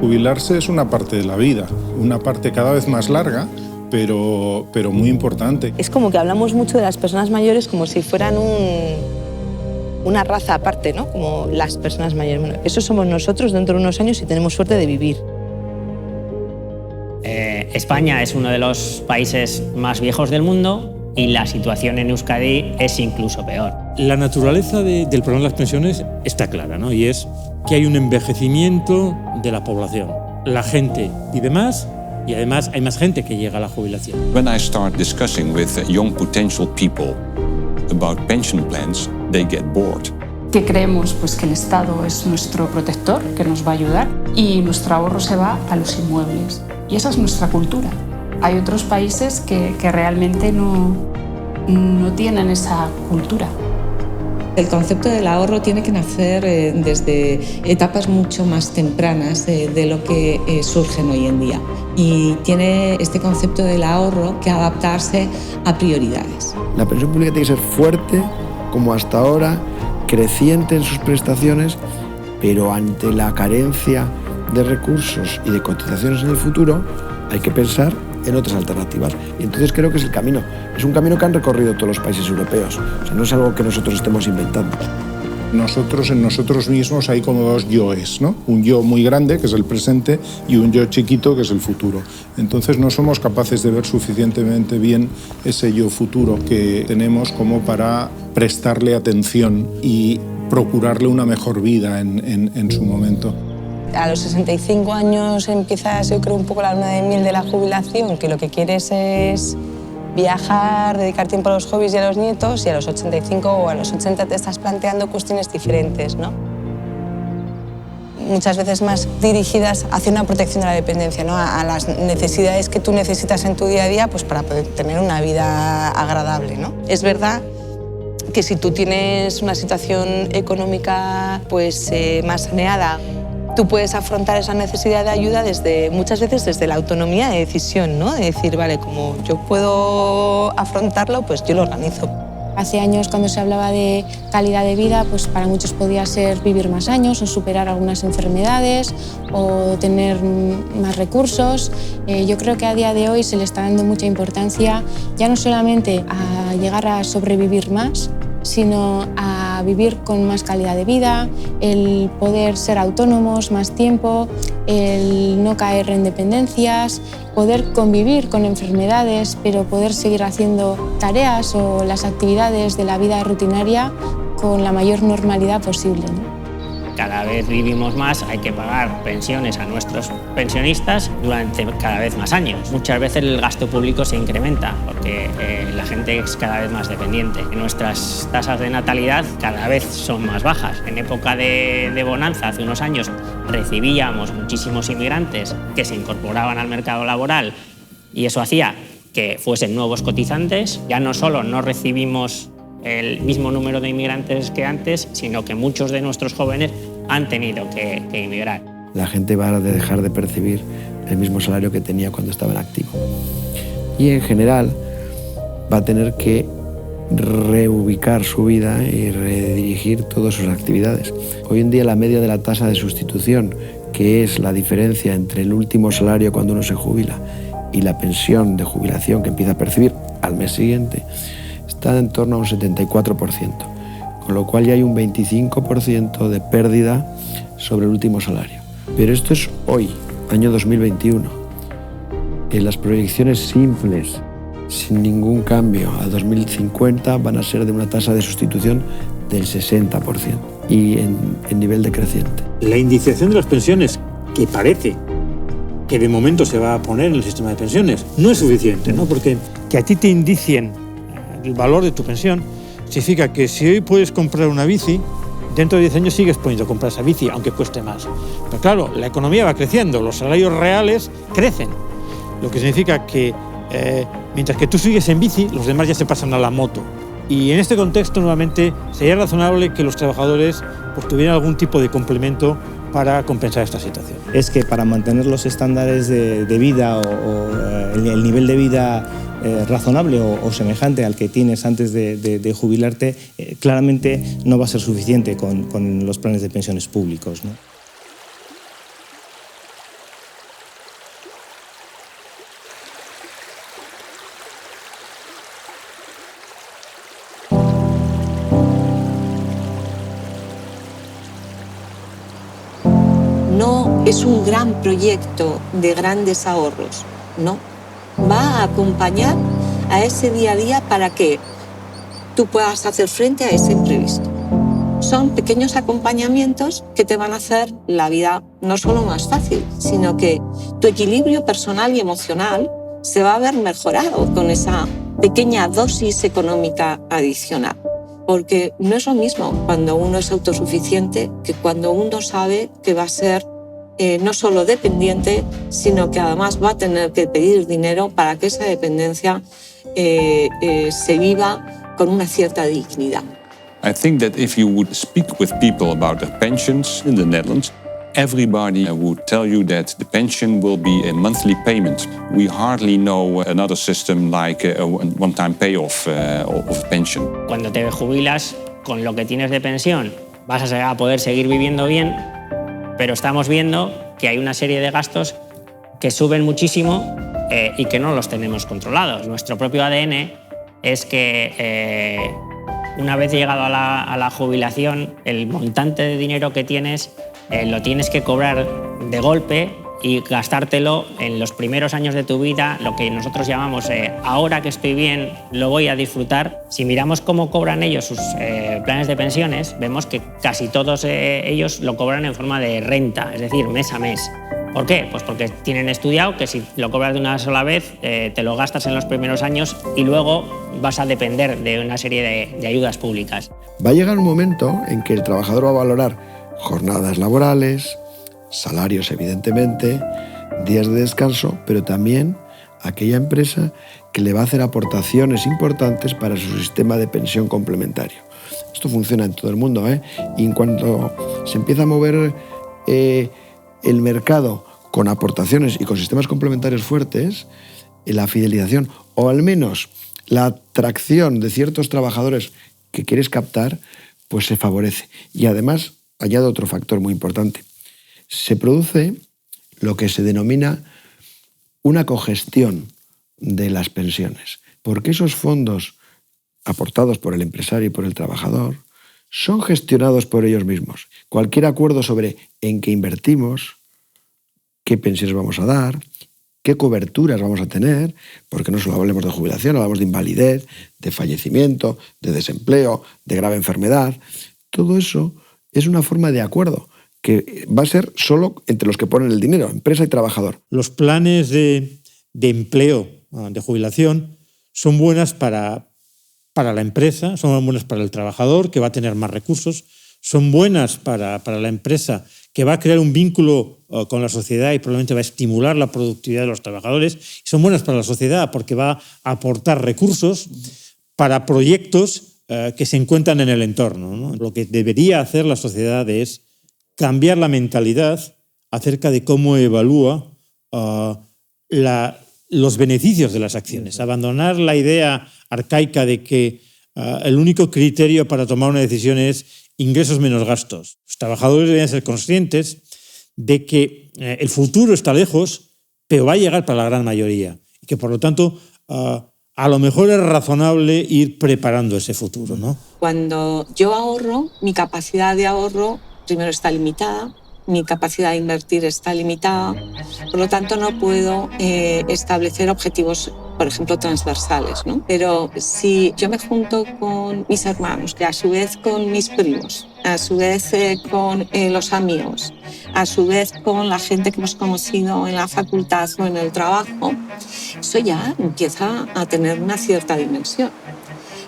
Jubilarse es una parte de la vida, una parte cada vez más larga, pero muy importante. Es como que hablamos mucho de las personas mayores como si fueran una raza aparte, ¿no? Como las personas mayores. Bueno, eso somos nosotros dentro de unos años si tenemos suerte de vivir. España es uno de los países más viejos del mundo y la situación en Euskadi es incluso peor. La naturaleza del problema de las pensiones está clara, ¿no? Y es que hay un envejecimiento de la población. La gente vive más y además hay más gente que llega a la jubilación. When I start discussing with young potential people about pension plans, they get bored. Que creemos pues, que el Estado es nuestro protector, que nos va a ayudar, y nuestro ahorro se va a los inmuebles. Y esa es nuestra cultura. Hay otros países que realmente no tienen esa cultura. El concepto del ahorro tiene que nacer desde etapas mucho más tempranas de lo que surgen hoy en día. Y tiene este concepto del ahorro que adaptarse a prioridades. La pensión pública tiene que ser fuerte, como hasta ahora, creciente en sus prestaciones, pero ante la carencia de recursos y de cotizaciones en el futuro, hay que pensar en otras alternativas. Y entonces creo que es el camino. Es un camino que han recorrido todos los países europeos. O sea, no es algo que nosotros estemos inventando. Nosotros, en nosotros mismos, hay como dos yoes, ¿no? Un yo muy grande, que es el presente, y un yo chiquito, que es el futuro. Entonces no somos capaces de ver suficientemente bien ese yo futuro que tenemos como para prestarle atención y procurarle una mejor vida en su momento. A los 65 años empiezas, yo creo, un poco la luna de miel de la jubilación, que lo que quieres es viajar, dedicar tiempo a los hobbies y a los nietos, y a los 85 o a los 80 te estás planteando cuestiones diferentes, ¿no? Muchas veces más dirigidas hacia una protección de la dependencia, ¿no? A las necesidades que tú necesitas en tu día a día pues, para poder tener una vida agradable, ¿no? Es verdad que si tú tienes una situación económica pues, más saneada, tú puedes afrontar esa necesidad de ayuda muchas veces desde la autonomía de decisión, ¿no? De decir, vale, como yo puedo afrontarlo, pues yo lo organizo. Hace años, cuando se hablaba de calidad de vida, pues para muchos podía ser vivir más años o superar algunas enfermedades o tener más recursos. Yo creo que a día de hoy se le está dando mucha importancia ya no solamente a llegar a sobrevivir más, sino a vivir con más calidad de vida, el poder ser autónomos más tiempo, el no caer en dependencias, poder convivir con enfermedades, pero poder seguir haciendo tareas o las actividades de la vida rutinaria con la mayor normalidad posible, ¿no? Cada vez vivimos más, hay que pagar pensiones a nuestros pensionistas durante cada vez más años. Muchas veces el gasto público se incrementa porque la gente es cada vez más dependiente. Nuestras tasas de natalidad cada vez son más bajas. En época de bonanza, hace unos años, recibíamos muchísimos inmigrantes que se incorporaban al mercado laboral y eso hacía que fuesen nuevos cotizantes. Ya no solo no recibimos el mismo número de inmigrantes que antes, sino que muchos de nuestros jóvenes han tenido que emigrar. La gente va a dejar de percibir el mismo salario que tenía cuando estaba en activo. Y en general va a tener que reubicar su vida y redirigir todas sus actividades. Hoy en día la media de la tasa de sustitución, que es la diferencia entre el último salario cuando uno se jubila y la pensión de jubilación que empieza a percibir al mes siguiente, está en torno a un 74%, con lo cual ya hay un 25% de pérdida sobre el último salario. Pero esto es hoy, año 2021. En las proyecciones simples, sin ningún cambio, a 2050 van a ser de una tasa de sustitución del 60% y en nivel decreciente. La indiciación de las pensiones, que parece que de momento se va a poner en el sistema de pensiones, no es suficiente, ¿no? Porque que a ti te indicien el valor de tu pensión significa que si hoy puedes comprar una bici, dentro de 10 años sigues pudiendo comprar esa bici, aunque cueste más. Pero claro, la economía va creciendo, los salarios reales crecen, lo que significa que mientras que tú sigues en bici, los demás ya se pasan a la moto. Y en este contexto, nuevamente, sería razonable que los trabajadores pues, tuvieran algún tipo de complemento para compensar esta situación. Es que para mantener los estándares de vida o el nivel de vida razonable o semejante al que tienes antes de jubilarte, claramente no va a ser suficiente con los planes de pensiones públicos, ¿no? es un gran proyecto de grandes ahorros, no. Va a acompañar a ese día a día para que tú puedas hacer frente a ese imprevisto. Son pequeños acompañamientos que te van a hacer la vida no solo más fácil, sino que tu equilibrio personal y emocional se va a ver mejorado con esa pequeña dosis económica adicional. Porque no es lo mismo cuando uno es autosuficiente que cuando uno sabe que va a ser no solo dependiente, sino que además va a tener que pedir dinero para que esa dependencia se viva con una cierta dignidad. I think that if you would speak with people about their pensions in the Netherlands, everybody would tell you that the pension will be a monthly payment. We hardly know another system like a one-time payoff of a pension. Cuando te jubilas, con lo que tienes de pensión, vas a poder seguir viviendo bien, pero estamos viendo que hay una serie de gastos que suben muchísimo y que no los tenemos controlados. Nuestro propio ADN es que una vez llegado a la jubilación, el montante de dinero que tienes lo tienes que cobrar de golpe y gastártelo en los primeros años de tu vida, lo que nosotros llamamos ahora que estoy bien, lo voy a disfrutar. Si miramos cómo cobran ellos sus planes de pensiones, vemos que casi todos ellos lo cobran en forma de renta, es decir, mes a mes. ¿Por qué? Pues porque tienen estudiado que si lo cobras de una sola vez, te lo gastas en los primeros años y luego vas a depender de una serie de ayudas públicas. Va a llegar un momento en que el trabajador va a valorar jornadas laborales, salarios evidentemente, días de descanso, pero también aquella empresa que le va a hacer aportaciones importantes para su sistema de pensión complementario. Esto funciona en todo el mundo, y en cuanto se empieza a mover el mercado con aportaciones y con sistemas complementarios fuertes, la fidelización o al menos la atracción de ciertos trabajadores que quieres captar, pues se favorece. Y además, añado otro factor muy importante. Se produce lo que se denomina una cogestión de las pensiones, porque esos fondos aportados por el empresario y por el trabajador son gestionados por ellos mismos. Cualquier acuerdo sobre en qué invertimos, qué pensiones vamos a dar, qué coberturas vamos a tener, porque no solo hablemos de jubilación, hablamos de invalidez, de fallecimiento, de desempleo, de grave enfermedad. Todo eso es una forma de acuerdo que va a ser solo entre los que ponen el dinero, empresa y trabajador. Los planes de empleo, de jubilación, son buenas para la empresa, son buenas para el trabajador, que va a tener más recursos, son buenas para la empresa, que va a crear un vínculo con la sociedad y probablemente va a estimular la productividad de los trabajadores, y son buenas para la sociedad porque va a aportar recursos para proyectos que se encuentran en el entorno, ¿no? Lo que debería hacer la sociedad es cambiar la mentalidad acerca de cómo evalúa los beneficios de las acciones, abandonar la idea arcaica de que el único criterio para tomar una decisión es ingresos menos gastos. Los trabajadores deben ser conscientes de que el futuro está lejos, pero va a llegar para la gran mayoría, y que por lo tanto a lo mejor es razonable ir preparando ese futuro, ¿no? Cuando yo ahorro, mi capacidad de ahorro primero está limitada, mi capacidad de invertir está limitada, por lo tanto no puedo establecer objetivos, por ejemplo, transversales, ¿no? Pero si yo me junto con mis hermanos, que a su vez con mis primos, a su vez con los amigos, a su vez con la gente que hemos conocido en la facultad o en el trabajo, eso ya empieza a tener una cierta dimensión.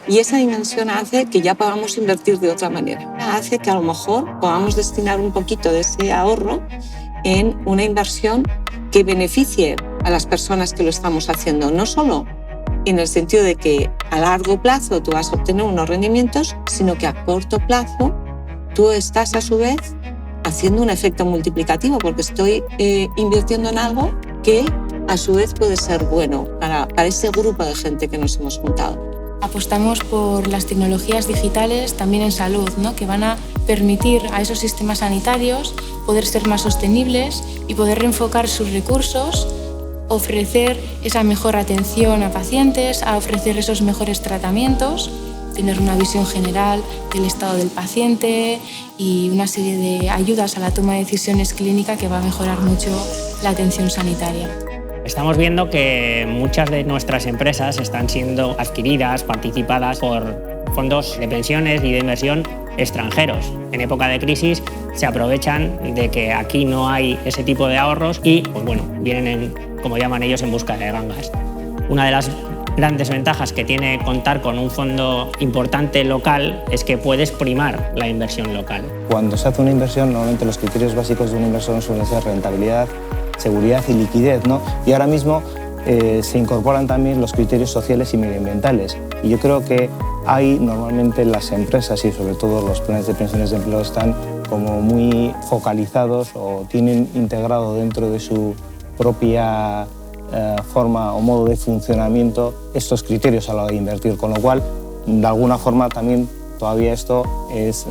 Y esa dimensión hace que ya podamos invertir de otra manera. Hace que a lo mejor podamos destinar un poquito de ese ahorro en una inversión que beneficie a las personas que lo estamos haciendo. No solo en el sentido de que a largo plazo tú vas a obtener unos rendimientos, sino que a corto plazo tú estás a su vez haciendo un efecto multiplicativo, porque estoy invirtiendo en algo que a su vez puede ser bueno para ese grupo de gente que nos hemos juntado. Apostamos por las tecnologías digitales también en salud, ¿no? Que van a permitir a esos sistemas sanitarios poder ser más sostenibles y poder reenfocar sus recursos, ofrecer esa mejor atención a pacientes, a ofrecer esos mejores tratamientos tener una visión general del estado del paciente y una serie de ayudas a la toma de decisiones clínica que va a mejorar mucho la atención sanitaria. Estamos viendo que muchas de nuestras empresas están siendo adquiridas, participadas por fondos de pensiones y de inversión extranjeros. En época de crisis se aprovechan de que aquí no hay ese tipo de ahorros y, pues bueno, vienen, como llaman ellos, en busca de gangas. Una de las grandes ventajas que tiene contar con un fondo importante local es que puedes primar la inversión local. Cuando se hace una inversión, normalmente los criterios básicos de una inversión suelen ser rentabilidad, seguridad y liquidez, ¿no? Y ahora mismo se incorporan también los criterios sociales y medioambientales. Y yo creo que ahí normalmente las empresas y sobre todo los planes de pensiones de empleo están como muy focalizados o tienen integrado dentro de su propia forma o modo de funcionamiento estos criterios a la hora de invertir, con lo cual de alguna forma también todavía esto es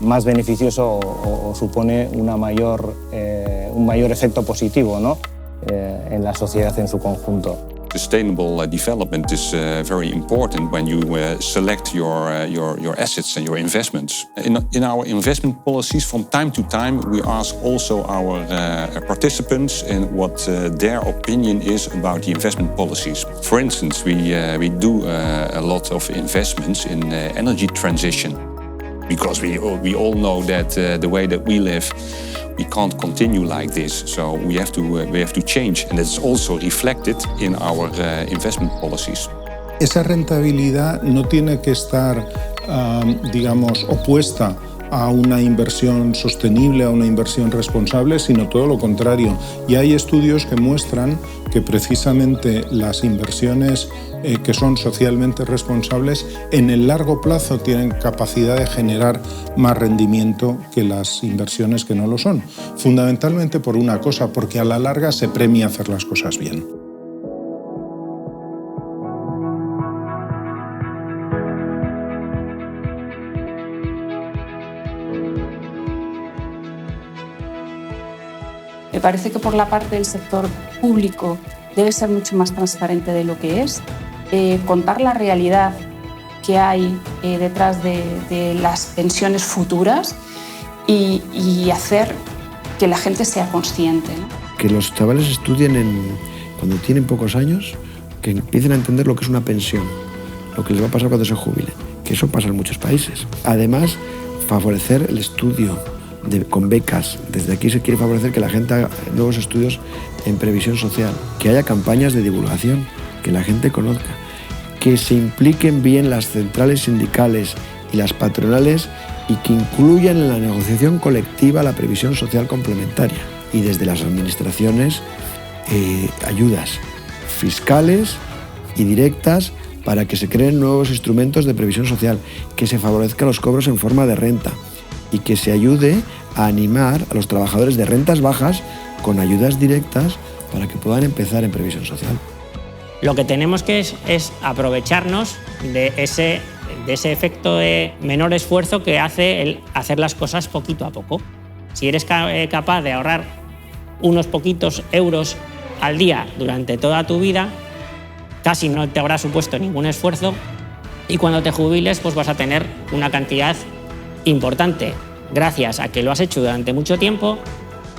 más beneficioso o supone un mayor efecto positivo, ¿no? En la sociedad en su conjunto. Sustainable development is very important when you select your assets and your investments. In our investment policies, from time to time, we ask also our participants in what their opinion is about the investment policies. For instance, we do a lot of investments in energy transition, because we all know that the way that we live, we can't continue like this, so we have to change, and it's also reflected in our investment policies. Esa rentabilidad no tiene que estar, digamos, opuesta a una inversión sostenible, a una inversión responsable, sino todo lo contrario. Y hay estudios que muestran que precisamente las inversiones que son socialmente responsables en el largo plazo tienen capacidad de generar más rendimiento que las inversiones que no lo son. Fundamentalmente por una cosa, porque a la larga se premia hacer las cosas bien. Me parece que por la parte del sector público debe ser mucho más transparente de lo que es, contar la realidad que hay detrás de las pensiones futuras y hacer que la gente sea consciente, ¿no? Que los chavales estudien cuando tienen pocos años, que empiecen a entender lo que es una pensión, lo que les va a pasar cuando se jubilen, que eso pasa en muchos países. Además, favorecer el estudio con becas. Desde aquí se quiere favorecer que la gente haga nuevos estudios en previsión social, que haya campañas de divulgación, que la gente conozca, que se impliquen bien las centrales sindicales y las patronales y que incluyan en la negociación colectiva la previsión social complementaria. Y desde las administraciones, ayudas fiscales y directas para que se creen nuevos instrumentos de previsión social, que se favorezcan los cobros en forma de renta y que se ayude a animar a los trabajadores de rentas bajas con ayudas directas para que puedan empezar en previsión social. Lo que tenemos que es aprovecharnos de ese efecto de menor esfuerzo que hace el hacer las cosas poquito a poco. Si eres capaz de ahorrar unos poquitos euros al día durante toda tu vida, casi no te habrá supuesto ningún esfuerzo y cuando te jubiles pues vas a tener una cantidad importante gracias a que lo has hecho durante mucho tiempo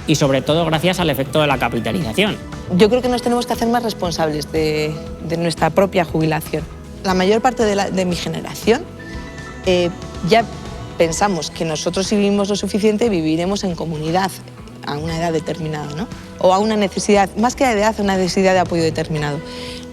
y sobre todo gracias al efecto de la capitalización. Yo creo que nos tenemos que hacer más responsables de nuestra propia jubilación. La mayor parte de mi generación ya pensamos que nosotros si vivimos lo suficiente viviremos en comunidad a una edad determinada, ¿no? O a una necesidad, más que de edad, una necesidad de apoyo determinado.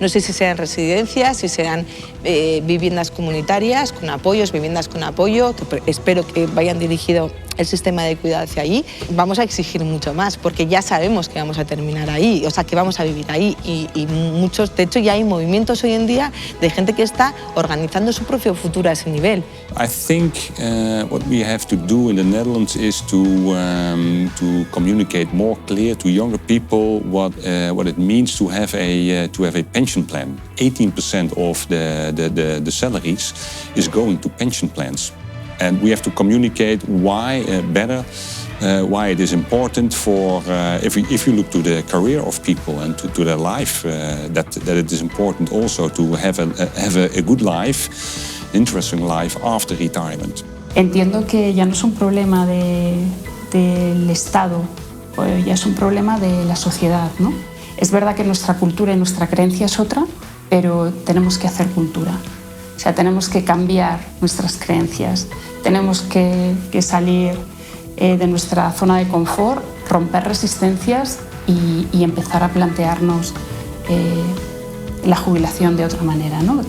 No sé si serán residencias, si serán viviendas comunitarias con apoyos, viviendas con apoyo, que espero que vayan dirigido el sistema de cuidado hacia allí. Vamos a exigir mucho más, porque ya sabemos que vamos a terminar ahí, o sea, que vamos a vivir ahí. Y muchos, de hecho, ya hay movimientos hoy en día de gente que está organizando su propio futuro a ese nivel. I think what we have to do in the Netherlands is to communicate more clear to younger people what it means to have a pension plan. 18% of the salaries is going to pension plans. And we have to communicate why better, why it is important for, if you look to the career of people and to their life, that it is important also to have a good life interesting life after retirement. Entiendo que ya no es un problema del Estado, ya es un problema de la sociedad, ¿no? Es verdad que nuestra cultura y nuestra creencia es otra, pero tenemos que hacer cultura. O sea, tenemos que cambiar nuestras creencias, tenemos que salir de nuestra zona de confort, romper resistencias y empezar a plantearnos la jubilación de otra manera, ¿no?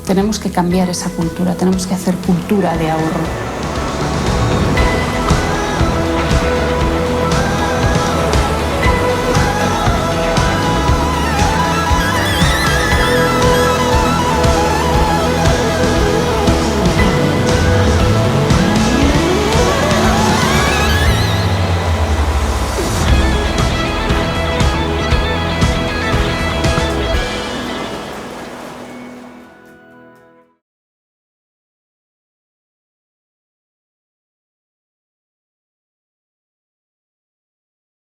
Tenemos que cambiar esa cultura, tenemos que hacer cultura de ahorro.